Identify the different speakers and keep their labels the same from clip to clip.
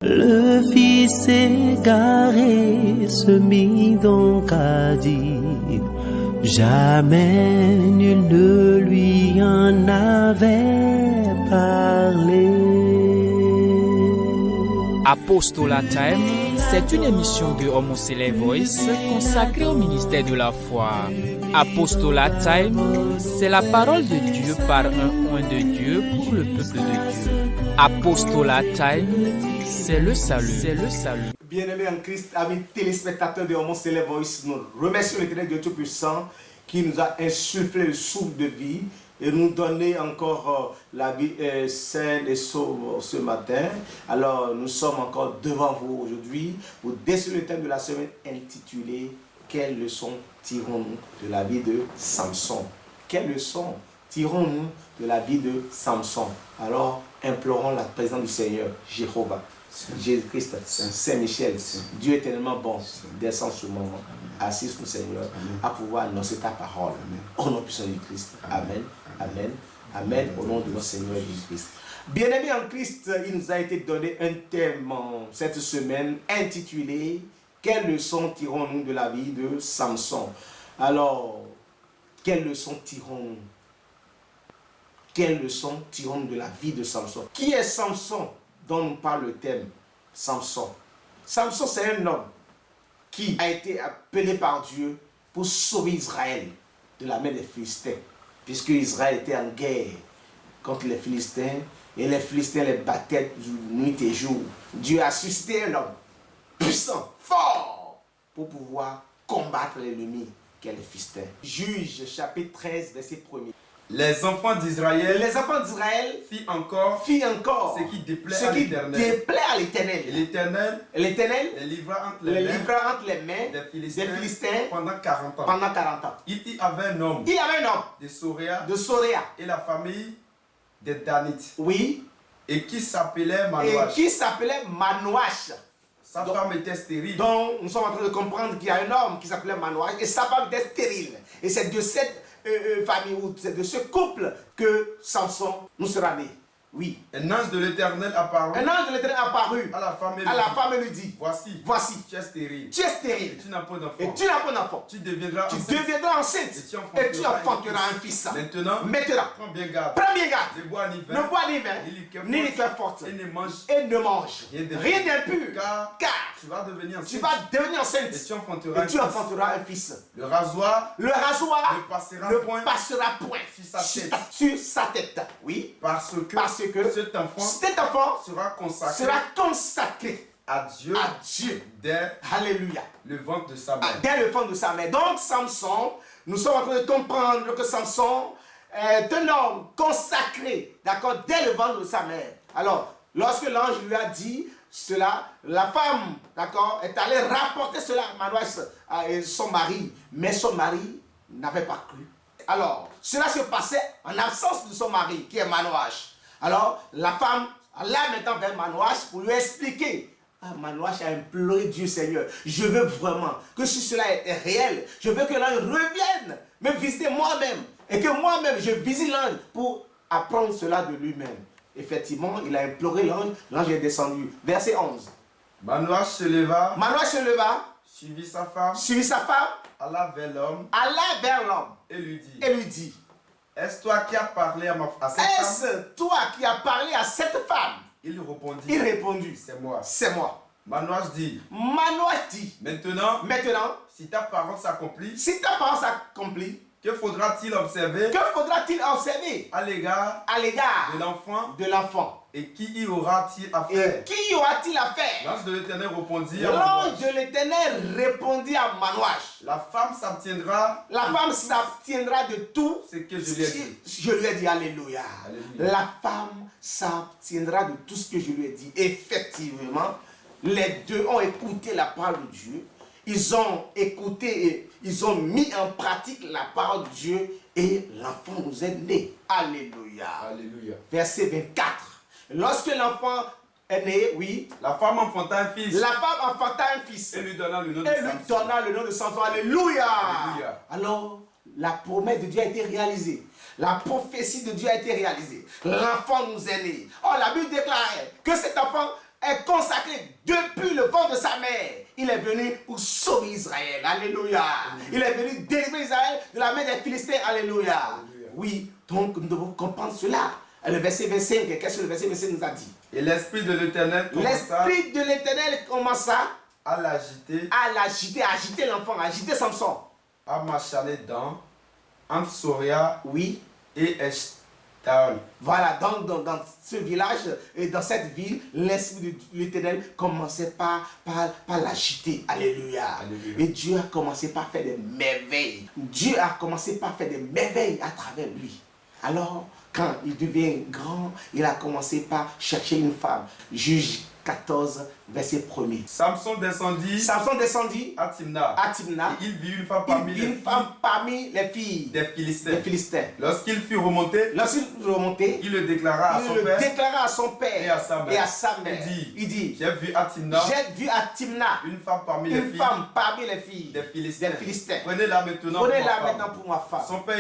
Speaker 1: Le fils égaré se mit donc à dire, jamais nul ne lui en avait parlé.
Speaker 2: Apostolat Time, c'est une émission de Homocélé Voice consacrée au ministère de la foi. Apostolat Time, c'est la parole de Dieu par un oint de Dieu pour le peuple de Dieu. Apostolat Time, c'est le salut. C'est le salut.
Speaker 3: Bien-aimés en Christ, amis téléspectateurs de Homocélé Voice, nous remercions l'Éternel Dieu Tout-Puissant qui nous a insufflé le souffle de vie et nous donner encore la vie saine et sauve ce matin. Alors nous sommes encore devant vous aujourd'hui pour déceler le thème de la semaine intitulé « Quelle leçon tirons-nous de la vie de Samson ?» Quelle leçon tirons-nous de la vie de Samson? Alors implorons la présence du Seigneur, Jéhovah, Jésus-Christ, Saint-Michel. Dieu est tellement bon, descend ce moment, assiste nous Seigneur, à pouvoir annoncer ta parole. Au nom puissant du Christ. Amen. Amen. Amen. Au nom de notre Seigneur Jésus-Christ. Bien-aimés en Christ, il nous a été donné un thème cette semaine intitulé « Quelle leçon tirons-nous de la vie de Samson ?» Alors, quelle leçon tirons-nous? Quelle leçon tirons-nous de la vie de Samson? Qui est Samson dont nous parle le thème? Samson. Samson, c'est un homme qui a été appelé par Dieu pour sauver Israël de la main des Philistins, puisque Israël était en guerre contre les Philistins, et les Philistins les battaient nuit et jour. Dieu a suscité un homme puissant, fort, pour pouvoir combattre l'ennemi qui est les Philistins. Juge chapitre 13, verset 1er.
Speaker 4: Les enfants d'Israël
Speaker 3: firent
Speaker 4: encore ce qui déplaît à l'Éternel. Et l'Éternel les livra entre les mains des Philistins pendant 40 ans. Il y avait un homme de Soréa et la famille des Danites.
Speaker 3: Oui.
Speaker 4: Et qui s'appelait
Speaker 3: Manouach.
Speaker 4: Sa femme était stérile.
Speaker 3: Donc nous sommes en train de comprendre qu'il y a un homme qui s'appelait Manouach et sa femme était stérile. Et c'est de cette famille, ou c'est de ce couple que Samson nous sera né. Oui.
Speaker 4: Un ange de l'Éternel apparut. À la femme et lui dit, voici, tu es stérile. Et tu n'as pas d'enfant. Tu deviendras
Speaker 3: enceinte. Et tu enfanteras un fils.
Speaker 4: Maintenant, prends bien garde. Ne bois ni vin,
Speaker 3: ni liqueur forte.
Speaker 4: Et
Speaker 3: ne mange rien d'impur. Car
Speaker 4: tu vas devenir
Speaker 3: enceinte.
Speaker 4: Et tu
Speaker 3: enfanteras un fils.
Speaker 4: Le rasoir
Speaker 3: ne passera point sur sa tête. Oui.
Speaker 4: Parce que cet enfant sera consacré à Dieu dès
Speaker 3: Alléluia.
Speaker 4: le ventre de sa mère.
Speaker 3: Dès le ventre de sa mère. Donc Samson, nous sommes en train de comprendre que Samson est un homme consacré, d'accord, dès le ventre de sa mère. Alors, lorsque l'ange lui a dit cela, la femme, d'accord, est allée rapporter cela à Manouach, à son mari, mais son mari n'avait pas cru. Alors, cela se passait en absence de son mari, qui est Manouach. Alors, la femme alla maintenant vers Manouach pour lui expliquer. Manouach a imploré Dieu, Seigneur, je veux vraiment que si cela est réel, je veux que l'ange revienne me visiter moi-même et que moi-même je visite l'ange pour apprendre cela de lui-même. Effectivement, il a imploré l'ange, l'ange est descendu. Verset 11.
Speaker 4: Manouach se leva,
Speaker 3: suivit sa femme,
Speaker 4: alla vers l'homme
Speaker 3: et lui dit,
Speaker 4: est-ce toi qui as parlé à
Speaker 3: cette femme?
Speaker 4: Il
Speaker 3: répondit, c'est moi.
Speaker 4: Manouach dit, maintenant, si ta parole s'accomplit, que faudra-t-il observer à l'égard de l'enfant? Et qui y aura-t-il à faire? L'ange de l'Éternel
Speaker 3: répondit à Manouach.
Speaker 4: La femme s'abstiendra
Speaker 3: de tout
Speaker 4: ce que je lui ai dit.
Speaker 3: Je lui ai dit, alléluia. La femme s'abstiendra de tout ce que je lui ai dit. Effectivement, les deux ont écouté la parole de Dieu. Ils ont écouté et ils ont mis en pratique la parole de Dieu et l'enfant nous est né. Alléluia.
Speaker 4: Alléluia.
Speaker 3: Verset 24. Lorsque l'enfant est né, oui.
Speaker 4: La femme enfanta un fils.
Speaker 3: Et
Speaker 4: lui donna le nom de
Speaker 3: Samson. Alléluia.
Speaker 4: Alléluia.
Speaker 3: Alors, la promesse de Dieu a été réalisée. La prophétie de Dieu a été réalisée. L'enfant nous est né. Oh, la Bible déclarait que cet enfant est consacré depuis le ventre de sa mère. Il est venu pour sauver Israël. Alléluia. Il est venu délivrer Israël de la main des Philistins. Alléluia. Oui, donc nous devons comprendre cela. Le verset 25, qu'est-ce que le verset 25 nous a dit?
Speaker 4: Et l'Esprit de l'Éternel
Speaker 3: commença
Speaker 4: à l'agiter.
Speaker 3: À agiter l'enfant, à agiter Samson.
Speaker 4: À marchaler entre Soria
Speaker 3: oui.
Speaker 4: et Eshtaol.
Speaker 3: Voilà, donc dans ce village et dans cette ville, l'Esprit de l'Éternel commençait par l'agiter. Alléluia.
Speaker 4: Alléluia.
Speaker 3: Et Dieu a commencé par faire des merveilles. Dieu a commencé par faire des merveilles à travers lui. Alors, quand il devient grand, il a commencé par chercher une femme. Juge 14, verset 1er.
Speaker 4: Samson descendit à Timna. Et il vit une femme parmi les filles des Philistins. Lorsqu'il fut remonté, il le déclara à son père et à sa mère. Il dit, j'ai vu à Timna une femme parmi les filles des Philistins. Prenez-la maintenant pour ma femme. Son père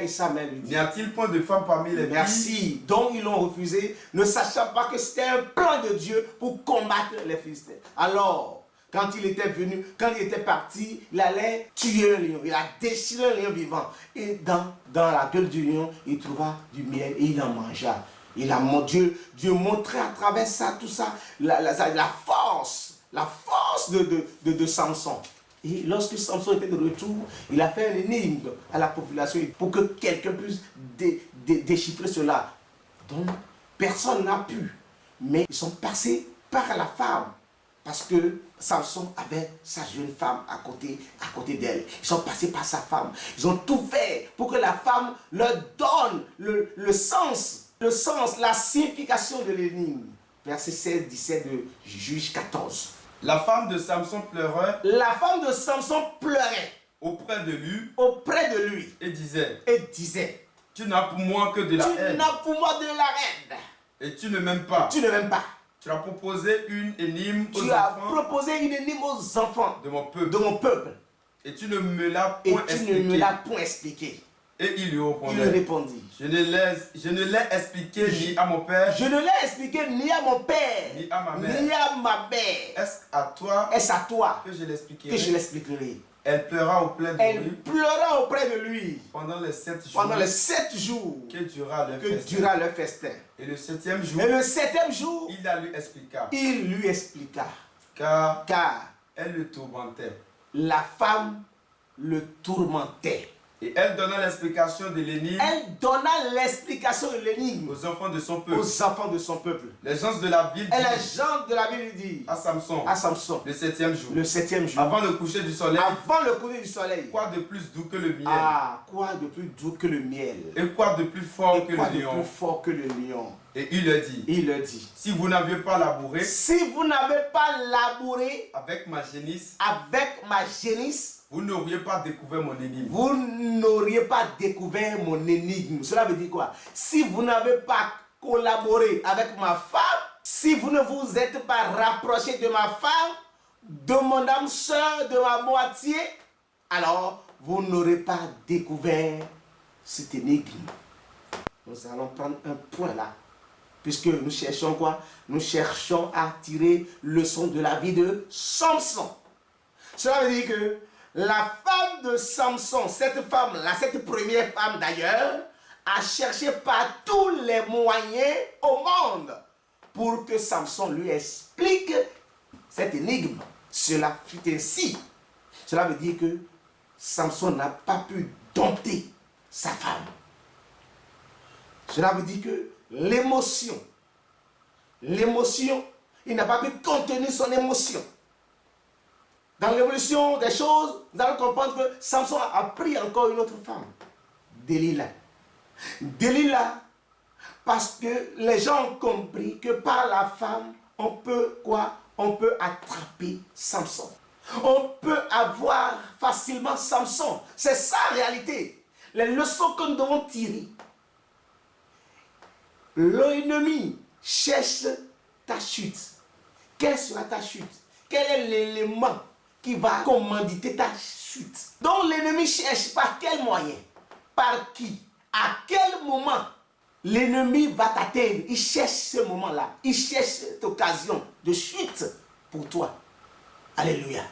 Speaker 4: et sa mère lui dit, n'y a-t-il point de femme parmi les filles?
Speaker 3: Merci. Donc ils l'ont refusé, ne sachant pas que c'était un plan de Dieu pour combattre les Philistins. Alors, quand il était parti, il allait tuer un lion. Il a déchiré un lion vivant. Et dans la gueule du lion, il trouva du miel et il en mangea. Dieu montrait à travers ça, tout ça, la force de Samson. Et lorsque Samson était de retour, il a fait un énigme à la population pour que quelqu'un puisse déchiffrer cela. Donc, personne n'a pu. Mais ils sont passés par la femme. Parce que Samson avait sa jeune femme à côté d'elle. Ils sont passés par sa femme. Ils ont tout fait pour que la femme leur donne le sens, la signification de l'énigme. Verset 16-17 de Juge 14.
Speaker 4: La femme de Samson pleurait. Auprès de lui. Et disait. Tu n'as pour moi que de la haine. Et tu ne m'aimes pas. Tu as proposé une énime aux enfants de mon peuple. Et tu ne me l'as point expliqué. Et il lui répondit. Je ne l'ai expliqué ni à mon père. Ni à ma mère. Est-ce à toi que je l'expliquerai? Elle pleura auprès de lui. Pendant les 7 jours. Que dura leur festin. Et le septième jour. Il lui expliqua. Car elle le tourmentait. La femme le tourmentait. Et elle donna l'explication de l'énigme. Aux enfants de son peuple. Les gens de la ville disent à Samson. Le septième jour. Avant le coucher du soleil. Quoi de plus doux que le miel. Quoi de plus doux que le miel. Et quoi de plus fort que le lion. Et il leur dit. Si vous n'aviez pas labouré. Avec ma génisse. Vous n'auriez pas découvert mon énigme. Cela veut dire quoi? Si vous n'avez pas collaboré avec ma femme, si vous ne vous êtes pas rapproché de ma femme, de mon âme sœur, de ma moitié, alors vous n'aurez pas découvert cette énigme. Nous allons prendre un point là. Puisque nous cherchons quoi? Nous cherchons à tirer leçon de la vie de Samson. Cela veut dire que la femme de Samson, cette femme-là, cette première femme d'ailleurs, a cherché par tous les moyens au monde pour que Samson lui explique cette énigme. Cela fut ainsi. Cela veut dire que Samson n'a pas pu dompter sa femme. Cela veut dire que l'émotion, il n'a pas pu contenir son émotion. Dans l'évolution des choses, nous allons comprendre que Samson a pris encore une autre femme, Delilah. Parce que les gens ont compris que par la femme, on peut quoi? On peut attraper Samson. On peut avoir facilement Samson. C'est ça la réalité. Les leçons que nous devons tirer. L'ennemi cherche ta chute. Quelle sera ta chute? Quel est l'élément qui va commanditer ta chute? Donc l'ennemi cherche par quel moyen? Par qui? À quel moment
Speaker 3: l'ennemi va t'atteindre. Il cherche ce moment-là. Il cherche cette occasion de chute pour toi. Alléluia.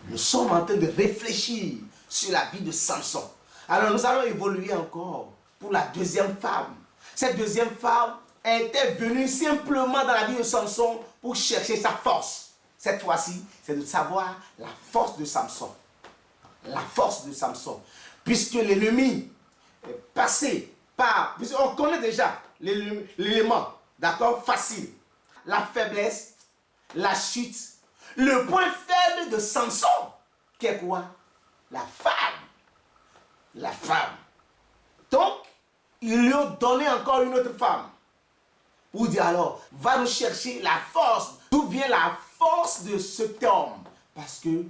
Speaker 3: Nous sommes en train de réfléchir sur la vie de Samson. Alors nous allons évoluer encore pour la deuxième femme. Cette deuxième femme était venue simplement dans la vie de Samson pour chercher sa force. Cette fois-ci, c'est de savoir la force de Samson. La force de Samson. Puisque l'ennemi est passé par... On connaît déjà l'élément, d'accord, facile. La faiblesse, la chute. Le point faible de Samson, qui est quoi? La femme. La femme. Donc, ils lui ont donné encore une autre femme. Pour dire alors, va nous chercher la force. D'où vient la force de cet homme? Parce que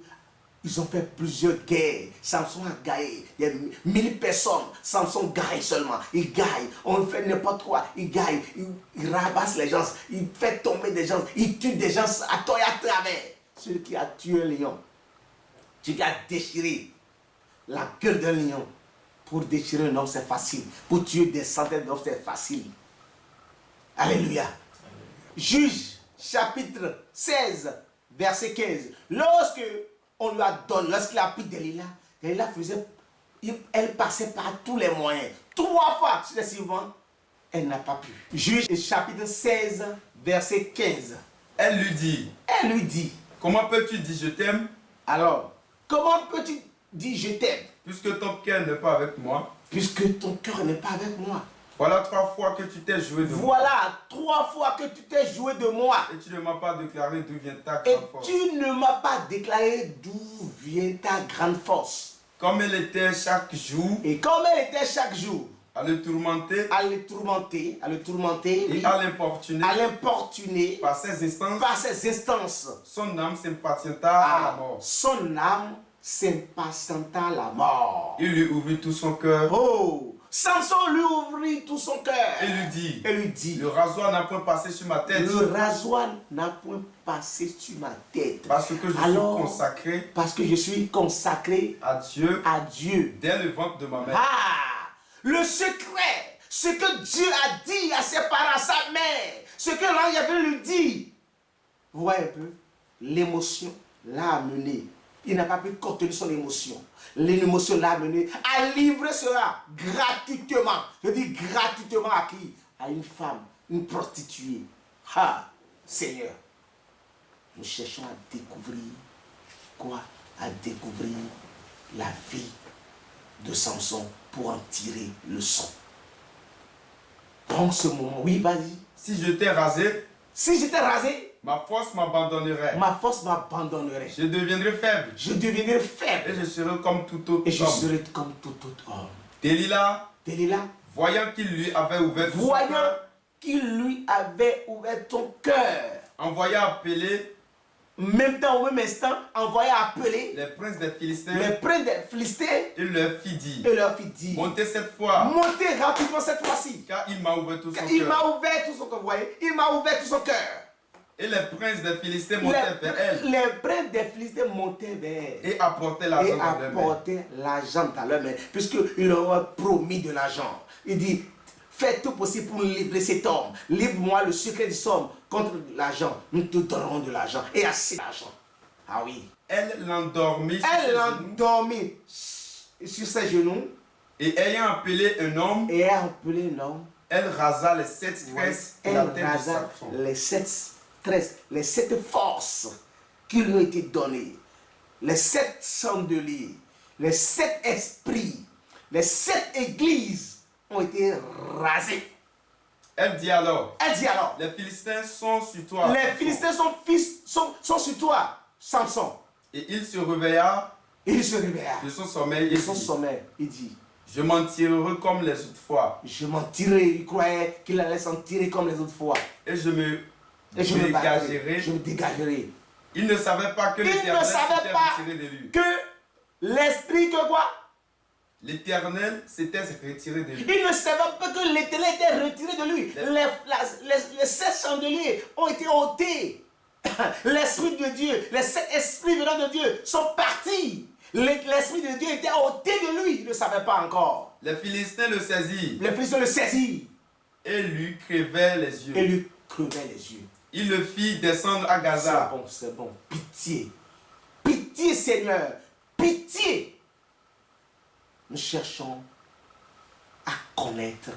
Speaker 3: ils ont fait plusieurs guerres. Samson a gagné. Il y a 1000 personnes. Samson gagne seulement. Il gagne. On fait n'importe quoi. Il gagne. Il rabasse les gens. Il fait tomber des gens. Il tue des gens à tort et à travers. Celui qui a tué un lion. Celui qui a déchiré la gueule d'un lion. Pour déchirer un homme, c'est facile. Pour tuer des centaines d'hommes, c'est facile. Alléluia. Juge, chapitre 16, verset 15. Lorsque on lui a donné, lorsqu'il a pris Delilah, elle passait par tous les moyens. 3 fois successivement, elle n'a pas pu. Juge, chapitre 16, verset 15.
Speaker 4: Elle lui dit, comment peux-tu dire je t'aime?
Speaker 3: Alors, comment peux-tu dire je t'aime?
Speaker 4: Puisque ton cœur n'est pas avec moi.
Speaker 3: Puisque ton cœur n'est pas avec moi.
Speaker 4: Voilà 3 fois que tu t'es joué de moi.
Speaker 3: Voilà 3 fois que tu t'es joué de moi.
Speaker 4: Et tu ne m'as pas déclaré d'où vient ta grande force.
Speaker 3: Et tu ne m'as pas déclaré d'où vient ta grande force.
Speaker 4: Comme elle était chaque jour.
Speaker 3: Et comme elle était chaque jour.
Speaker 4: À le tourmenter.
Speaker 3: À le tourmenter. À le tourmenter.
Speaker 4: Et
Speaker 3: oui.
Speaker 4: à l'importuner.
Speaker 3: À l'importuner.
Speaker 4: Par ses instances.
Speaker 3: Par ses instances.
Speaker 4: Son âme s'impatienta à la mort.
Speaker 3: Son âme s'impatienta à la mort.
Speaker 4: Il lui ouvrit tout son cœur.
Speaker 3: Oh! Samson lui ouvrit tout son cœur.
Speaker 4: Et lui dit, le rasoir n'a point passé sur ma tête.
Speaker 3: Le rasoir n'a point passé sur ma tête.
Speaker 4: Parce que je suis consacré.
Speaker 3: Parce que je suis consacré
Speaker 4: à Dieu.
Speaker 3: À Dieu.
Speaker 4: Dès le ventre de ma mère.
Speaker 3: Ah! Le secret, ce que Dieu a dit à ses parents, à sa mère, ce que l'ange avait lui dit. Vous voyez un peu, l'émotion l'a amené. Il n'a pas pu contenir son émotion. L'émotion l'a amené à livrer cela gratuitement. Je dis gratuitement à qui? À une femme, une prostituée. Ah, Seigneur, nous cherchons à découvrir quoi? À découvrir la vie de Samson pour en tirer le son. Dans ce moment, oui, vas-y.
Speaker 4: Si je t'ai rasé,
Speaker 3: ma
Speaker 4: force m'abandonnerait.
Speaker 3: Ma force m'abandonnerait.
Speaker 4: Je deviendrai faible.
Speaker 3: Je deviendrai faible.
Speaker 4: Et je serai comme tout autre homme.
Speaker 3: Et je serai comme tout autre homme.
Speaker 4: Delilah,
Speaker 3: voyant
Speaker 4: qu'il lui avait ouvert
Speaker 3: ton cœur,
Speaker 4: envoya appeler,
Speaker 3: même temps, au même instant, envoya appeler
Speaker 4: les princes des Philistins.
Speaker 3: Il
Speaker 4: leur fit dire, montez cette fois.
Speaker 3: Montez rapidement cette fois-ci.
Speaker 4: Car il m'a ouvert tout son cœur.
Speaker 3: Il m'a ouvert tout son cœur, vous voyez. Il m'a ouvert tout son cœur.
Speaker 4: Et les princes des Philistins montaient vers elle.
Speaker 3: Les princes des Philistins montaient vers elle.
Speaker 4: Et apportaient l'argent
Speaker 3: dans leur main. Puisqu'il leur a promis de l'argent. Il dit, fais tout possible pour livrer cet homme. Livre-moi le secret du somme contre l'argent. Nous te donnerons de l'argent. Et assez d'argent. Ah oui.
Speaker 4: Elle l'endormit
Speaker 3: sur ses genoux.
Speaker 4: Et ayant appelé un homme. Elle rasa les 7 tresses de la tête de Samson.
Speaker 3: Les 7 forces qui lui ont été données, les 7 chandeliers, les 7 esprits, les 7 églises ont été rasées.
Speaker 4: Elle dit alors, les Philistins sont sur toi.
Speaker 3: Les Philistins sont sur toi, Samson.
Speaker 4: Et il se réveilla.
Speaker 3: De son sommeil. Il dit,
Speaker 4: je m'en tirerai comme les autres fois.
Speaker 3: Il croyait qu'il allait s'en tirer comme les autres fois.
Speaker 4: Et je me dégagerai. Il ne savait pas que l'Éternel s'était retiré de lui.
Speaker 3: Que l'esprit que quoi?
Speaker 4: L'Éternel s'était retiré de lui.
Speaker 3: Il ne savait pas que l'Éternel était retiré de lui. Les 7 chandeliers ont été ôtés. L'Esprit de Dieu, les 7 esprits venant de Dieu sont partis. L'Esprit de Dieu était ôté de lui. Il ne savait pas encore.
Speaker 4: Les Philistins le saisirent. Et lui crevait les yeux.
Speaker 3: Et lui crevait les yeux.
Speaker 4: Il le fit descendre à Gaza.
Speaker 3: C'est bon. Pitié. Pitié, Seigneur. Pitié. Nous cherchons à connaître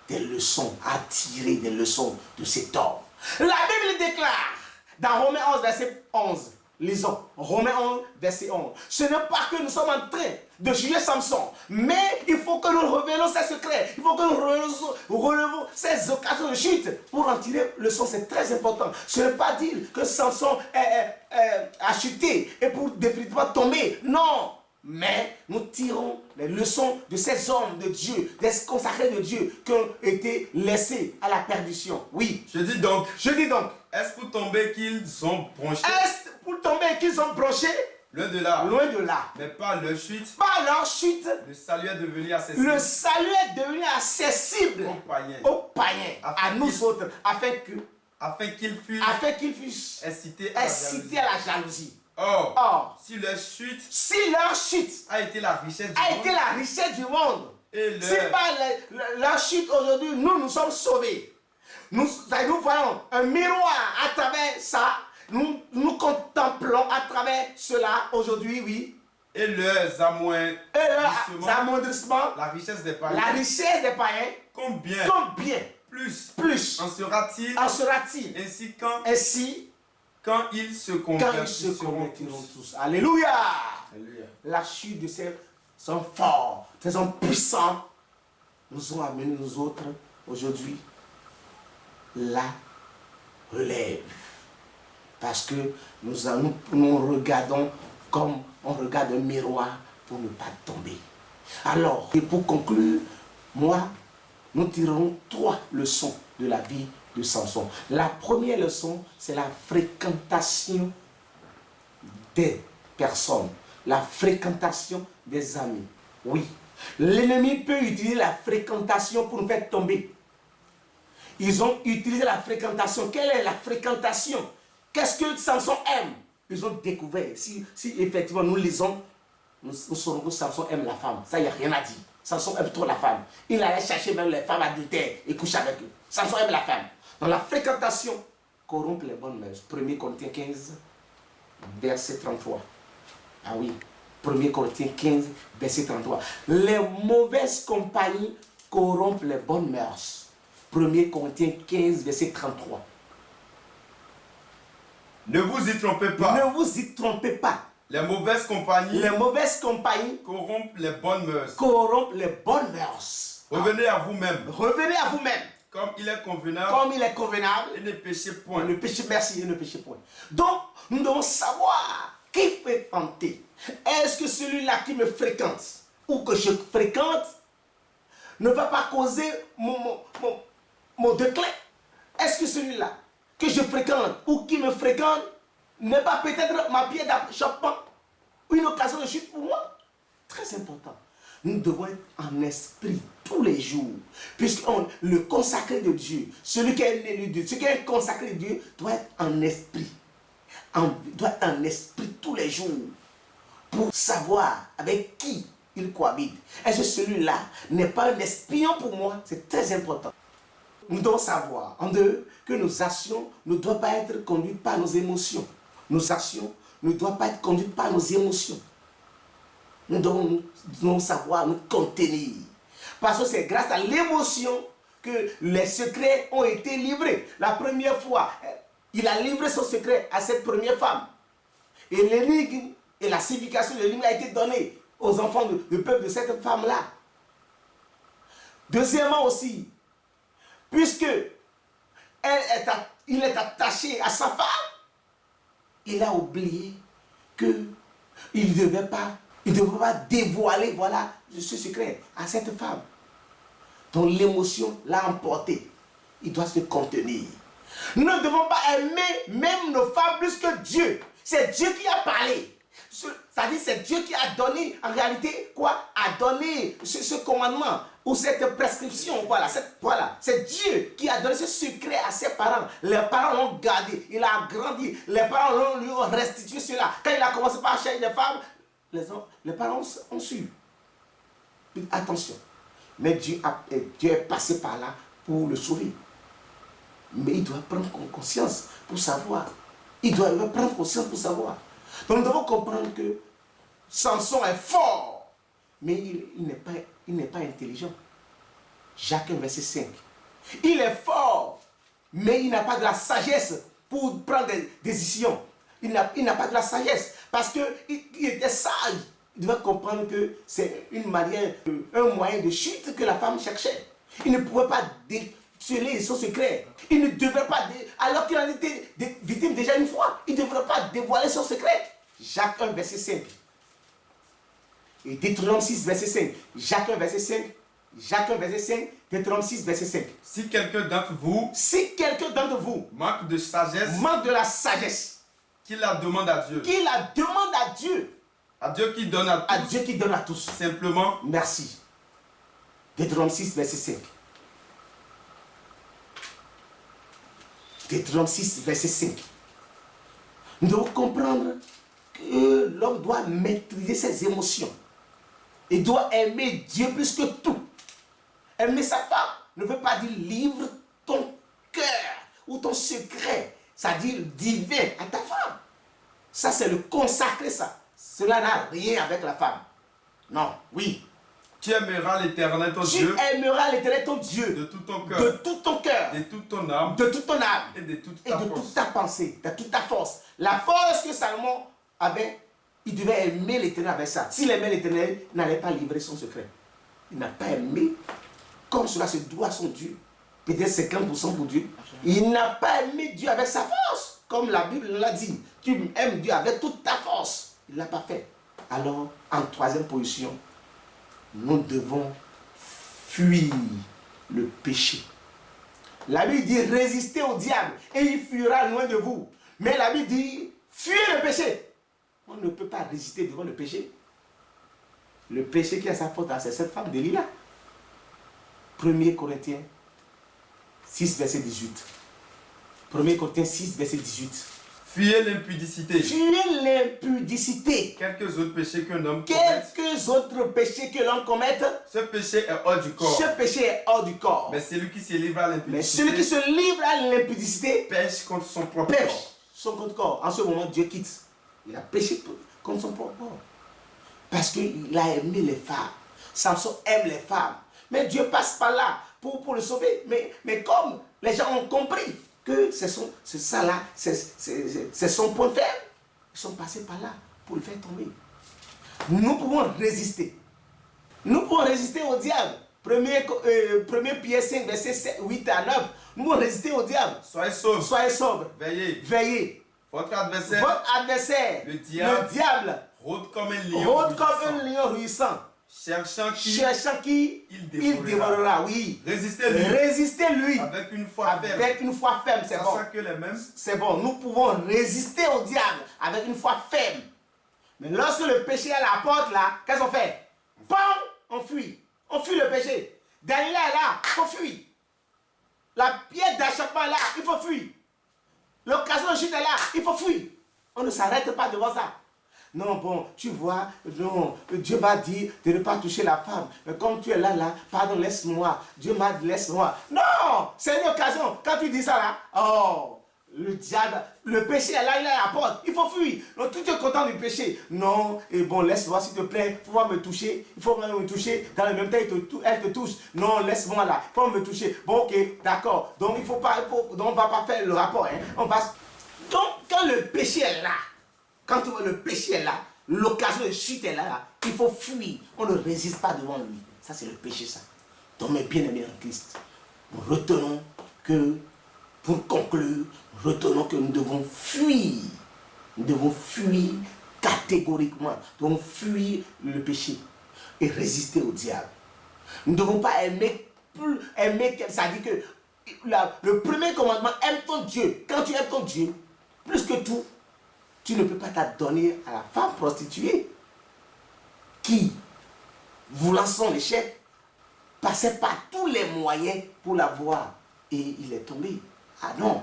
Speaker 3: des leçons, à tirer des leçons de cet homme. La Bible déclare dans Romains 11, verset 11. Lisons Romains 11, verset 11. Ce n'est pas que nous sommes en train de juger Samson, mais il faut que nous révélons ses secrets. Il faut que nous relevons ses occasions de chute pour en tirer leçon. C'est très important. Ce n'est pas dire que Samson a chuté et pour définitivement tomber. Non. Mais nous tirons les leçons de ces hommes de Dieu, des consacrés de Dieu qui ont été laissés à la perdition. Oui.
Speaker 4: Je dis donc.
Speaker 3: Est-ce
Speaker 4: pour tomber qu'ils ont bronché?
Speaker 3: Est-ce pour tomber qu'ils ont bronché?
Speaker 4: Loin de là.
Speaker 3: Loin de là.
Speaker 4: Mais par leur chute.
Speaker 3: Par leur chute.
Speaker 4: Le salut est devenu accessible.
Speaker 3: Le salut est devenu accessible. Aux païens. À nous autres. Afin qu'ils fussent incités à la jalousie.
Speaker 4: Or, si leur chute
Speaker 3: a été la richesse du monde, si par leur chute aujourd'hui, nous sommes sauvés. Nous voyons un miroir à travers ça. Nous contemplons à travers cela aujourd'hui, oui.
Speaker 4: Et leurs
Speaker 3: amoindrissements,
Speaker 4: la richesse des païens. Combien plus en sera-t-il ainsi quand ils se convertiront
Speaker 3: tous. Alléluia. La chute de ces hommes forts, ces hommes puissants, nous ont amené nous autres aujourd'hui la relève. Parce que nous regardons comme on regarde un miroir pour ne pas tomber. Alors, et pour conclure, nous tirons 3 leçons de la vie de Samson. La première leçon, c'est la fréquentation des personnes, la fréquentation des amis. Oui, l'ennemi peut utiliser la fréquentation pour nous faire tomber. Ils ont utilisé la fréquentation. Quelle est la fréquentation? Qu'est-ce que Samson aime? Ils ont découvert. Si effectivement nous lisons, nous saurons que Samson aime la femme. Ça, il n'y a rien à dire. Samson aime trop la femme. Il allait chercher même les femmes adultères et coucher avec eux. Samson aime la femme. Dans la fréquentation, corrompre les bonnes mœurs. 1 Corinthiens 15, verset 33. Ah oui, 1 Corinthiens 15, verset 33. Les mauvaises compagnies corrompent les bonnes mœurs. 1 Corinthiens 15, verset 33.
Speaker 4: Ne vous y trompez pas.
Speaker 3: Ne vous y trompez pas.
Speaker 4: Les mauvaises compagnies
Speaker 3: corrompent les bonnes mœurs.
Speaker 4: Revenez à vous-même. Comme il est convenable.
Speaker 3: Et ne péchez point. Ne péchez point. Donc, nous devons savoir qui fait tenter. Est-ce que celui-là qui me fréquente ou que je fréquente ne va pas causer mon déclin? Est-ce que celui-là que je fréquente ou qui me fréquente n'est pas peut-être ma pierre d'achoppement, une occasion de chute pour moi? Très important. Nous devons être en esprit tous les jours. Puisque le consacré de Dieu, celui qui est élu de Dieu, celui qui est consacré de Dieu, doit être en esprit. Doit être en esprit tous les jours. Pour savoir avec qui il cohabite. Est-ce que celui-là n'est pas un espion pour moi? C'est très important. Nous devons savoir, en deux, que nos actions ne doivent pas être conduites par nos émotions. Nos actions ne doivent pas être conduites par nos émotions. Nous devons savoir nous contenir. Parce que c'est grâce à l'émotion que les secrets ont été livrés. La première fois, il a livré son secret à cette première femme. Et l'énigme et la signification de l'énigme a été donnée aux enfants du peuple de cette femme-là. Deuxièmement aussi, puisque il est attaché à sa femme, il a oublié qu'il ne devait pas dévoiler ce secret à cette femme. Donc l'émotion l'a emporté. Il doit se contenir. Nous ne devons pas aimer même nos femmes plus que Dieu. C'est Dieu qui a parlé. C'est-à-dire c'est Dieu qui a donné, en réalité, a donné ce commandement ou cette prescription. C'est Dieu qui a donné ce secret à ses parents. Les parents l'ont gardé, il a grandi. Les parents lui ont restitué cela. Quand il a commencé par chercher des femmes, les parents ont su. Attention. Mais Dieu est passé par là pour le sauver. Mais il doit prendre conscience pour savoir. Il doit prendre conscience pour savoir. Donc nous devons comprendre que Samson est fort, mais il n'est pas intelligent. Jacques 1, verset 5. Il est fort, mais il n'a pas de la sagesse pour prendre des décisions. Il n'a pas de la sagesse parce qu'il était sage. Il devait comprendre que c'est un moyen de chute que la femme cherchait. Il ne pouvait pas déceler son secret. Il ne devrait pas, alors qu'il en était victime déjà une fois, il ne devrait pas dévoiler son secret. Jacques 1, verset 5. Et Deutéronome 6, verset 5. Jacques 1, verset 5. Jacques 1, verset 5. Deutéronome 6, verset 5.
Speaker 4: Si quelqu'un d'entre vous
Speaker 3: manque de la sagesse,
Speaker 4: qu'il la demande à Dieu.
Speaker 3: À Dieu qui donne à tous.
Speaker 4: À Dieu qui donne à tous.
Speaker 3: Simplement. Merci. Deutéronome 6, verset 5. Deutéronome 6, verset 5. Nous devons comprendre que l'homme doit maîtriser ses émotions. Il doit aimer Dieu plus que tout. Aimer sa femme ne veut pas dire livre ton cœur ou ton secret. Ça dit divin à ta femme. Ça, c'est le consacrer ça. Cela n'a rien avec la femme. Non, oui.
Speaker 4: Tu aimeras l'Éternel ton Dieu.
Speaker 3: Tu aimeras l'Éternel ton Dieu.
Speaker 4: De tout ton cœur.
Speaker 3: De tout ton cœur.
Speaker 4: De toute ton âme.
Speaker 3: De toute ton âme.
Speaker 4: Et de toute
Speaker 3: ta pensée. De toute ta force. La force que Salomon avait, il devait aimer l'Éternel avec ça. S'il aimait l'Éternel, il n'allait pas livrer son secret. Il n'a pas aimé comme cela se doit à son Dieu. Peut-être 50% pour Dieu. Il n'a pas aimé Dieu avec sa force. Comme la Bible l'a dit. Tu aimes Dieu avec toute ta force. Il ne l'a pas fait. Alors, en troisième position, nous devons fuir le péché. La Bible dit résistez au diable et il fuira loin de vous. Mais la Bible dit fuyez le péché. On ne peut pas résister devant le péché. Le péché qui a sa faute, c'est cette femme Delilah. 1 Corinthiens 6, verset 18. 1 Corinthiens 6, verset 18.
Speaker 4: Fuyez l'impudicité.
Speaker 3: Fuyez l'impudicité.
Speaker 4: Quelques autres péchés que l'homme
Speaker 3: commette.
Speaker 4: Ce péché est hors du corps.
Speaker 3: Ce péché est hors du corps.
Speaker 4: Mais celui qui se livre à l'impudicité.
Speaker 3: Mais celui qui se livre à l'impudicité
Speaker 4: pêche contre son propre corps.
Speaker 3: Pêche son propre corps. En ce moment, Dieu quitte. Il a péché contre son propre corps. Parce qu'il a aimé les femmes. Samson aime les femmes. Mais Dieu passe par là pour le sauver. Mais comme les gens ont compris que c'est ça là, c'est son point faible, ils sont passés par là pour le faire tomber. Nous pouvons résister. Nous pouvons résister au diable. 1 Pierre 5, verset 8 à 9. Nous pouvons résister au diable.
Speaker 4: Soyez sobres.
Speaker 3: Soyez sobres.
Speaker 4: Veillez. Votre adversaire,
Speaker 3: le diable,
Speaker 4: rôde comme un
Speaker 3: lion rugissant.
Speaker 4: Cherchant qui
Speaker 3: il dévorera. Oui.
Speaker 4: Résistez-lui.
Speaker 3: Avec une foi ferme. C'est bon. C'est bon. Nous pouvons résister au diable avec une foi ferme. Mais lorsque le péché est à la porte là, qu'est-ce qu'on fait? Bam, on fuit. On fuit le péché. Daniel est là, il faut fuir. La pierre d'achoppement est là, il faut fuir. L'occasion de chute est là, il faut fuir. On ne s'arrête pas devant ça. Non, bon, tu vois, non, Dieu m'a dit de ne pas toucher la femme. Mais comme tu es là, pardon, laisse-moi. Dieu m'a dit, laisse-moi. Non, c'est une occasion. Quand tu dis ça là, oh, le diable, le péché est là, il est à la porte. Il faut fuir. Donc, tu es content du péché. Non, et bon, laisse-moi, s'il te plaît. Il faut me toucher. Il faut me toucher. Dans le même temps, elle te touche. Non, laisse-moi là. Il faut me toucher. Bon, ok, d'accord. Donc, donc, on ne va pas faire le rapport. Hein. Donc, quand le péché est là, quand le péché est là, l'occasion de chute est là, il faut fuir. On ne résiste pas devant lui. Ça, c'est le péché, ça. Donc, mes bien-aimés en Christ, nous retenons que, pour conclure, nous devons fuir. Nous devons fuir catégoriquement. Nous devons fuir le péché et résister au diable. Nous ne devons pas aimer, ça dit que le premier commandement, aime ton Dieu. Quand tu aimes ton Dieu, plus que tout, tu ne peux pas t'adonner à la femme prostituée qui, voulant son échec, passait par tous les moyens pour la voir. Et il est tombé. Ah non,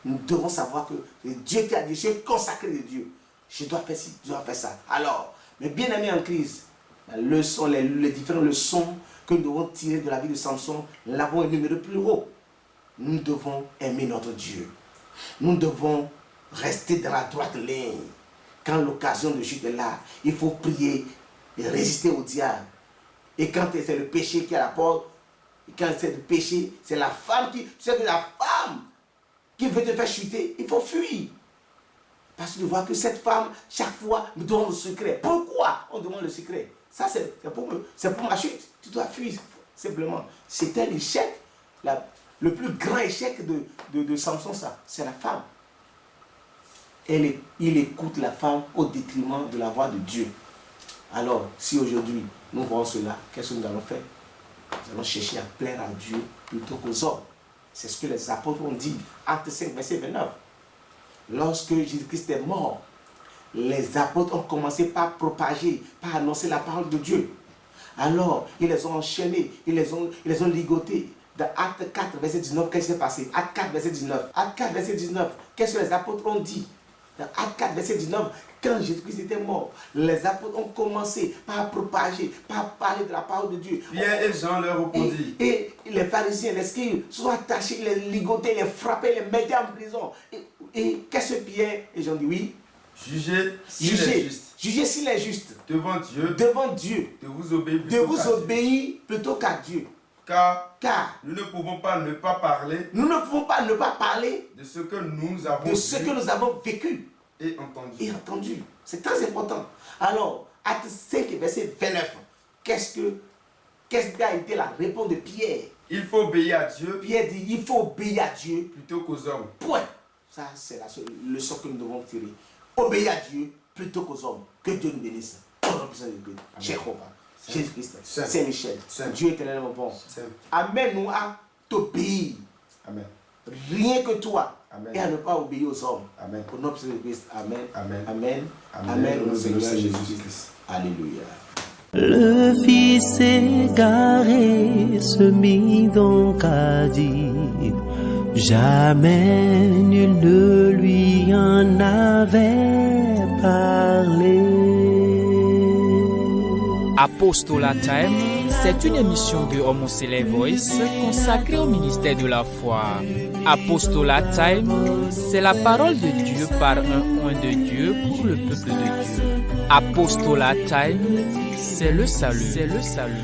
Speaker 3: nous devons savoir que Dieu qui a dit, je suis consacré de Dieu. Je dois faire ci, je dois faire ça. Alors, mes bien-aimés en Christ, la leçon, les différentes leçons que nous devons tirer de la vie de Samson, nous l'avons énuméré plus haut. Nous devons aimer notre Dieu. Nous devons rester dans la droite ligne. Quand l'occasion de chute est là, il faut prier et résister au diable. Et quand c'est le péché qui est à la porte, quand c'est le péché, c'est la femme qui... Tu sais que la femme qui veut te faire chuter, il faut fuir. Parce que tu vois que cette femme, chaque fois, nous demande le secret. Pourquoi on demande le secret? Ça, c'est pour ma chute. Tu dois fuir, simplement. C'est un échec. Le plus grand échec de Samson, ça, c'est la femme. Il écoute la femme au détriment de la voix de Dieu. Alors, si aujourd'hui, nous voyons cela, qu'est-ce que nous allons faire? Nous allons chercher à plaire à Dieu plutôt qu'aux hommes. C'est ce que les apôtres ont dit. Acte 5, verset 29. Lorsque Jésus-Christ est mort, les apôtres ont commencé par propager, par annoncer la parole de Dieu. Alors, ils les ont enchaînés, ils les ont ligotés. Dans Acte 4, verset 19, qu'est-ce qui s'est passé? Acte 4, verset 19. Acte 4, verset 19, qu'est-ce que les apôtres ont dit? Dans Acte 4, verset 19, quand Jésus-Christ était mort, les apôtres ont commencé par propager, par parler de la parole de Dieu.
Speaker 4: Pierre et Jean leur répondirent.
Speaker 3: Et les pharisiens, les scribes, se sont attachés, les ligotaient, les frappaient, les mettaient en prison. Et qu'est-ce que Pierre et Jean dit? Oui.
Speaker 4: Jugez s'il est juste. Devant Dieu. De vous obéir plutôt qu'à Dieu. Car nous ne pouvons pas ne pas parler. De ce que nous avons vécu et entendu.
Speaker 3: C'est très important. Alors, Acte 5, verset 29. Qu'est-ce qui a été la réponse de Pierre?
Speaker 4: Il faut obéir à Dieu.
Speaker 3: Pierre dit, il faut obéir à Dieu
Speaker 4: plutôt qu'aux hommes.
Speaker 3: Point. Ça, c'est la seule leçon que nous devons tirer. Obéir à Dieu plutôt qu'aux hommes. Que Dieu nous bénisse. Jéhovah, Jésus-Christ, Saint-Michel, Dieu éternellement bon. Amène-nous à t'obéir.
Speaker 4: Amen.
Speaker 3: Rien que toi.
Speaker 4: Amen.
Speaker 3: Et à ne pas obéir aux hommes.
Speaker 4: Amen.
Speaker 3: Au nom de Jésus-Christ. Amen.
Speaker 4: Amen.
Speaker 3: Amen.
Speaker 4: Amen.
Speaker 3: Amen.
Speaker 4: Au nom de Jésus-Christ.
Speaker 3: Alléluia.
Speaker 1: Le fils égaré se mit donc à dire, jamais nul ne lui en avait parlé.
Speaker 2: Apostolat Time, c'est une émission de Homoselect Voice consacrée au ministère de la foi. Apostolat Time, c'est la parole de Dieu par un oint de Dieu pour le peuple de Dieu. Apostolat Time, c'est le salut.